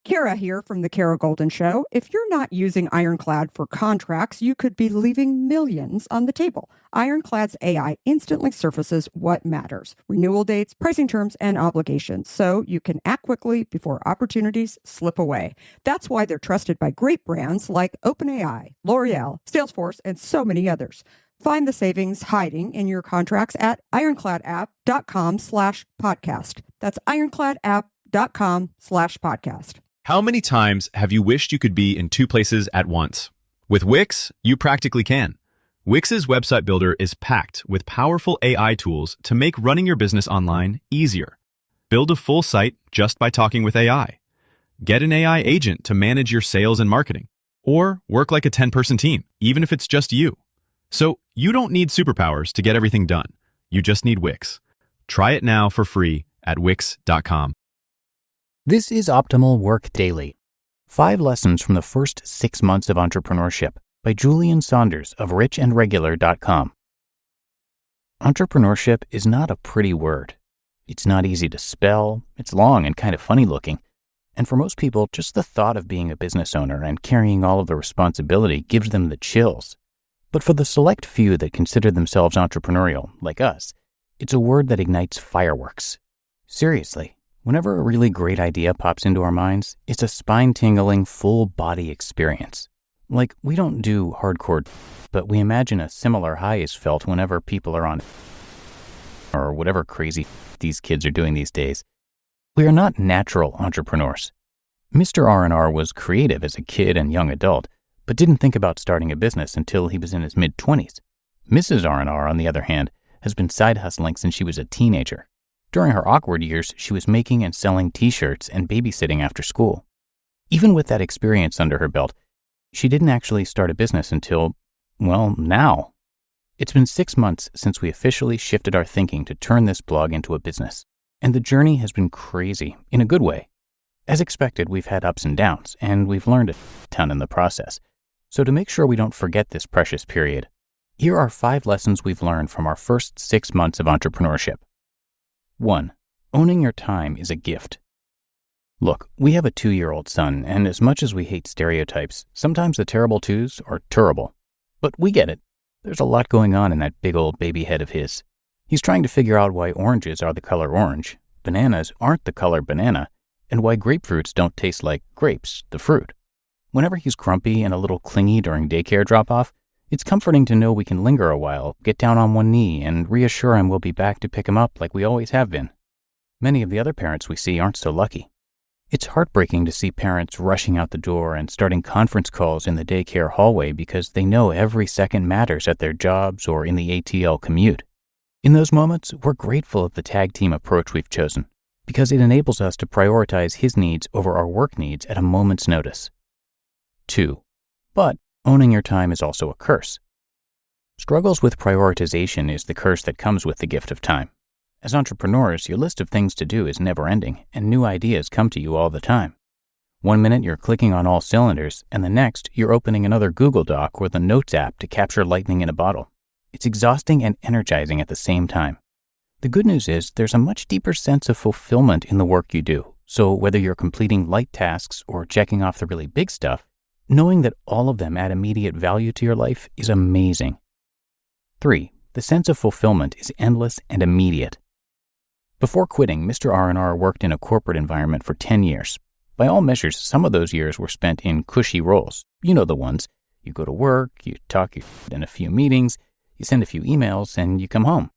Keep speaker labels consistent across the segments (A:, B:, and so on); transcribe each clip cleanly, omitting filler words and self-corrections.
A: Kara here from The Kara Golden Show. If you're not using Ironclad for contracts, you could be leaving millions on the table. Ironclad's AI instantly surfaces what matters: renewal dates, pricing terms, and obligations, so you can act quickly before opportunities slip away. That's why they're trusted by great brands like OpenAI, L'Oreal, Salesforce, and so many others. Find the savings hiding in your contracts at ironcladapp.com/podcast. That's ironcladapp.com/podcast.
B: How many times have you wished you could be in two places at once? With Wix, you practically can. Wix's website builder is packed with powerful AI tools to make running your business online easier. Build a full site just by talking with AI. Get an AI agent to manage your sales and marketing. Or work like a 10-person team, even if it's just you. So you don't need superpowers to get everything done. You just need Wix. Try it now for free at wix.com.
C: This is Optimal Work Daily. 5 lessons from the first 6 months of entrepreneurship by Julien Saunders of richandregular.com. Entrepreneurship is not a pretty word. It's not easy to spell, it's long and kind of funny looking, and for most people, just the thought of being a business owner and carrying all of the responsibility gives them the chills. But for the select few that consider themselves entrepreneurial, like us, it's a word that ignites fireworks. Seriously. Whenever a really great idea pops into our minds, it's a spine-tingling, full-body experience. Like, we don't do hardcore, but we imagine a similar high is felt whenever people are on or whatever crazy these kids are doing these days. We are not natural entrepreneurs. Mr. R&R was creative as a kid and young adult, but didn't think about starting a business until he was in his mid-20s. Mrs. R&R, on the other hand, has been side hustling since she was a teenager. During her awkward years, she was making and selling t-shirts and babysitting after school. Even with that experience under her belt, she didn't actually start a business until, well, now. It's been 6 months since we officially shifted our thinking to turn this blog into a business, and the journey has been crazy, in a good way. As expected, we've had ups and downs, and we've learned a ton in the process. So to make sure we don't forget this precious period, here are 5 lessons we've learned from our first 6 months of entrepreneurship. 1. Owning your time is a gift. Look, we have a 2-year-old son, and as much as we hate stereotypes, sometimes the terrible twos are terrible. But we get it. There's a lot going on in that big old baby head of his. He's trying to figure out why oranges are the color orange, bananas aren't the color banana, and why grapefruits don't taste like grapes, the fruit. Whenever he's grumpy and a little clingy during daycare drop-off, it's comforting to know we can linger a while, get down on one knee, and reassure him we'll be back to pick him up like we always have been. Many of the other parents we see aren't so lucky. It's heartbreaking to see parents rushing out the door and starting conference calls in the daycare hallway because they know every second matters at their jobs or in the ATL commute. In those moments, we're grateful of the tag team approach we've chosen because it enables us to prioritize his needs over our work needs at a moment's notice. 2. But owning your time is also a curse. Struggles with prioritization is the curse that comes with the gift of time. As entrepreneurs, your list of things to do is never-ending, and new ideas come to you all the time. One minute you're clicking on all cylinders, and the next you're opening another Google Doc or the Notes app to capture lightning in a bottle. It's exhausting and energizing at the same time. The good news is there's a much deeper sense of fulfillment in the work you do, so whether you're completing light tasks or checking off the really big stuff, knowing that all of them add immediate value to your life is amazing. 3. The sense of fulfillment is endless and immediate. Before quitting, Mr. R&R worked in a corporate environment for 10 years. By all measures, some of those years were spent in cushy roles. You know the ones. You go to work, you talk in a few meetings, you send a few emails, and you come home.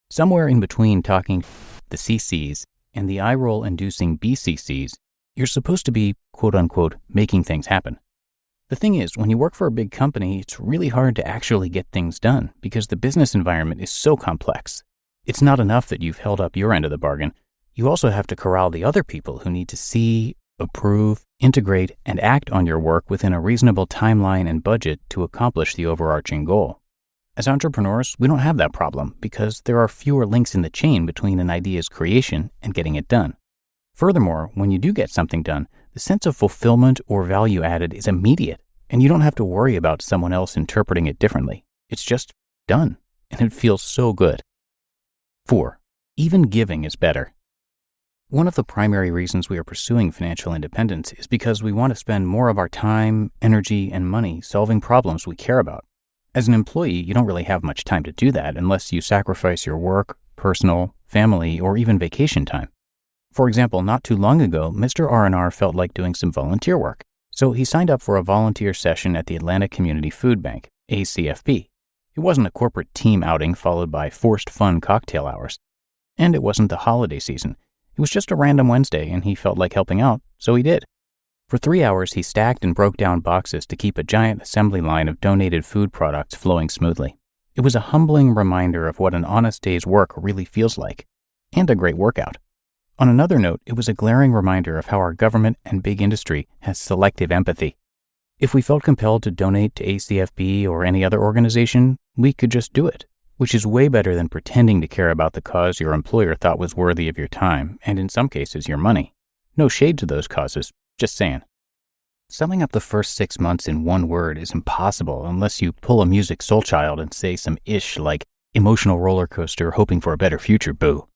C: Somewhere in between talking the CCs and the eye-roll inducing BCCs, you're supposed to be, quote-unquote, making things happen. The thing is, when you work for a big company, it's really hard to actually get things done because the business environment is so complex. It's not enough that you've held up your end of the bargain. You also have to corral the other people who need to see, approve, integrate, and act on your work within a reasonable timeline and budget to accomplish the overarching goal. As entrepreneurs, we don't have that problem because there are fewer links in the chain between an idea's creation and getting it done. Furthermore, when you do get something done, the sense of fulfillment or value added is immediate, and you don't have to worry about someone else interpreting it differently. It's just done, and it feels so good. 4. Even giving is better. One of the primary reasons we are pursuing financial independence is because we want to spend more of our time, energy, and money solving problems we care about. As an employee, you don't really have much time to do that unless you sacrifice your work, personal, family, or even vacation time. For example, not too long ago, Mr. R&R felt like doing some volunteer work, so he signed up for a volunteer session at the Atlanta Community Food Bank, ACFB. It wasn't a corporate team outing followed by forced fun cocktail hours. And it wasn't the holiday season. It was just a random Wednesday, and he felt like helping out, so he did. For 3 hours, he stacked and broke down boxes to keep a giant assembly line of donated food products flowing smoothly. It was a humbling reminder of what an honest day's work really feels like, and a great workout. On another note, it was a glaring reminder of how our government and big industry has selective empathy. If we felt compelled to donate to ACFB or any other organization, we could just do it, which is way better than pretending to care about the cause your employer thought was worthy of your time, and in some cases, your money. No shade to those causes, just saying. Summing up the first 6 months in one word is impossible unless you pull a Music Soul Child and say some ish like emotional roller coaster hoping for a better future, boo.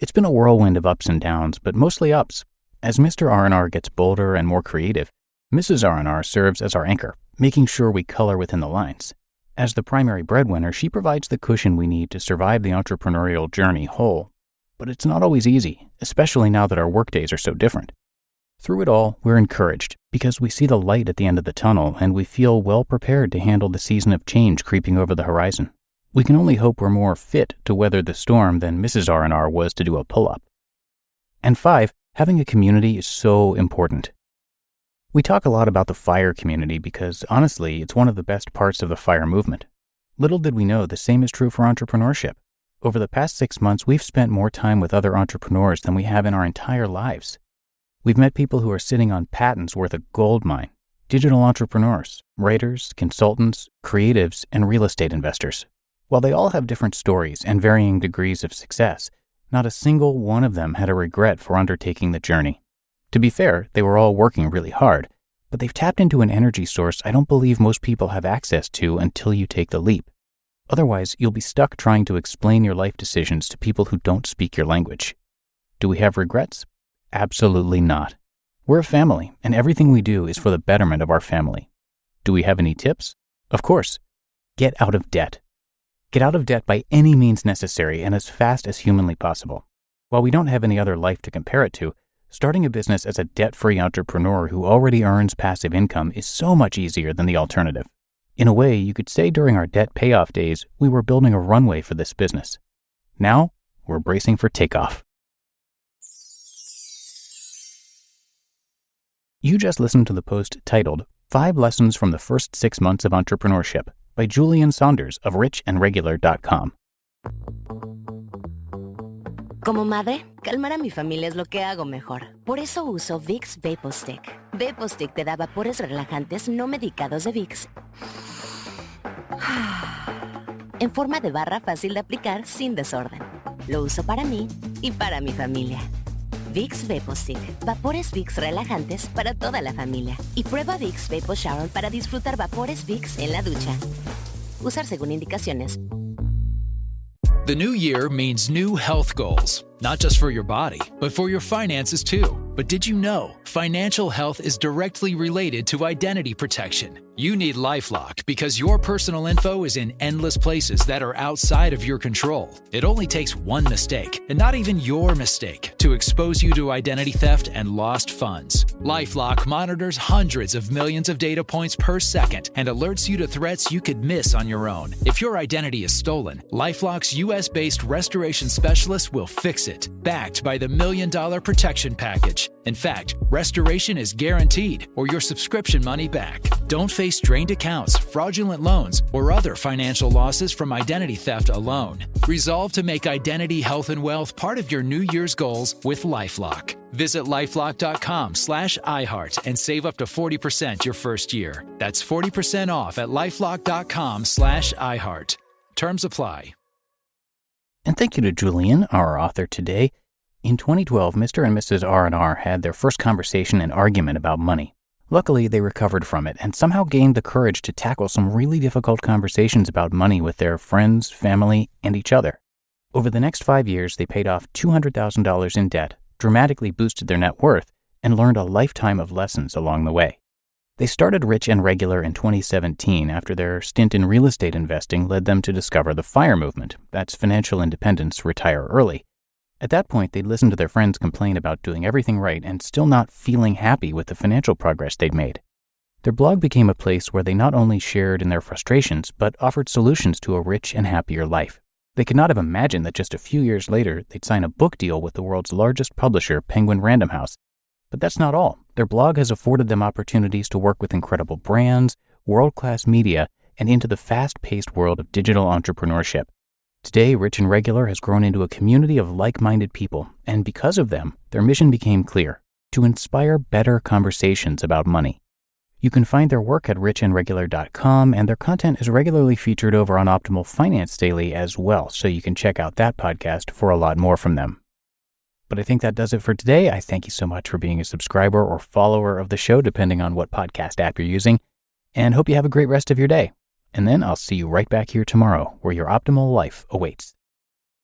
C: It's been a whirlwind of ups and downs, but mostly ups. As Mr. R&R gets bolder and more creative, Mrs. R&R serves as our anchor, making sure we color within the lines. As the primary breadwinner, she provides the cushion we need to survive the entrepreneurial journey whole. But it's not always easy, especially now that our workdays are so different. Through it all, we're encouraged because we see the light at the end of the tunnel and we feel well prepared to handle the season of change creeping over the horizon. We can only hope we're more fit to weather the storm than Mrs. R&R was to do a pull-up. And 5, having a community is so important. We talk a lot about the FIRE community because, honestly, it's one of the best parts of the FIRE movement. Little did we know the same is true for entrepreneurship. Over the past 6 months, we've spent more time with other entrepreneurs than we have in our entire lives. We've met people who are sitting on patents worth a gold mine, digital entrepreneurs, writers, consultants, creatives, and real estate investors. While they all have different stories and varying degrees of success, not a single one of them had a regret for undertaking the journey. To be fair, they were all working really hard, but they've tapped into an energy source I don't believe most people have access to until you take the leap. Otherwise, you'll be stuck trying to explain your life decisions to people who don't speak your language. Do we have regrets? Absolutely not. We're a family, and everything we do is for the betterment of our family. Do we have any tips? Of course. Get out of debt. Get out of debt by any means necessary and as fast as humanly possible. While we don't have any other life to compare it to, starting a business as a debt-free entrepreneur who already earns passive income is so much easier than the alternative. In a way, you could say during our debt payoff days, we were building a runway for this business. Now, we're bracing for takeoff. You just listened to the post titled 5 Lessons from the First 6 Months of Entrepreneurship by Julien Saunders of richandregular.com.
D: Como madre, calmar a mi familia es lo que hago mejor. Por eso uso Vicks VapoStick. VapoStick te da vapores relajantes no medicados de Vicks. En forma de barra fácil de aplicar sin desorden. Lo uso para mí y para mi familia. Vicks VapoStick. Vapores Vicks relajantes para toda la familia. Y prueba Vicks Vapo Shower para disfrutar vapores Vicks en la ducha. Usar según indicaciones.
E: The new year means new health goals, not just for your body, but for your finances too. But did you know financial health is directly related to identity protection? You need LifeLock because your personal info is in endless places that are outside of your control. It only takes one mistake, and not even your mistake, to expose you to identity theft and lost funds. LifeLock monitors hundreds of millions of data points per second and alerts you to threats you could miss on your own. If your identity is stolen, LifeLock's US-based restoration specialist will fix it, backed by the $1 Million Protection Package. In fact, restoration is guaranteed or your subscription money back. Don't face drained accounts, fraudulent loans, or other financial losses from identity theft alone. Resolve to make identity, health, and wealth part of your New Year's goals with LifeLock. Visit lifelock.com/iHeart and save up to 40% your first year. That's 40% off at lifelock.com/iHeart. Terms apply.
C: And thank you to Julien, our author today. In 2012, Mr. and Mrs. R&R had their first conversation and argument about money. Luckily, they recovered from it and somehow gained the courage to tackle some really difficult conversations about money with their friends, family, and each other. Over the next 5 years, they paid off $200,000 in debt, dramatically boosted their net worth, and learned a lifetime of lessons along the way. They started Rich and Regular in 2017 after their stint in real estate investing led them to discover the FIRE movement. That's financial independence, retire early. At that point, they'd listened to their friends complain about doing everything right and still not feeling happy with the financial progress they'd made. Their blog became a place where they not only shared in their frustrations, but offered solutions to a rich and happier life. They could not have imagined that just a few years later, they'd sign a book deal with the world's largest publisher, Penguin Random House. But that's not all. Their blog has afforded them opportunities to work with incredible brands, world-class media, and into the fast-paced world of digital entrepreneurship. Today, Rich and Regular has grown into a community of like-minded people, and because of them, their mission became clear: to inspire better conversations about money. You can find their work at richandregular.com, and their content is regularly featured over on Optimal Finance Daily as well, so you can check out that podcast for a lot more from them. But I think that does it for today. I thank you so much for being a subscriber or follower of the show, depending on what podcast app you're using, and hope you have a great rest of your day. And then I'll see you right back here tomorrow, where your optimal life awaits.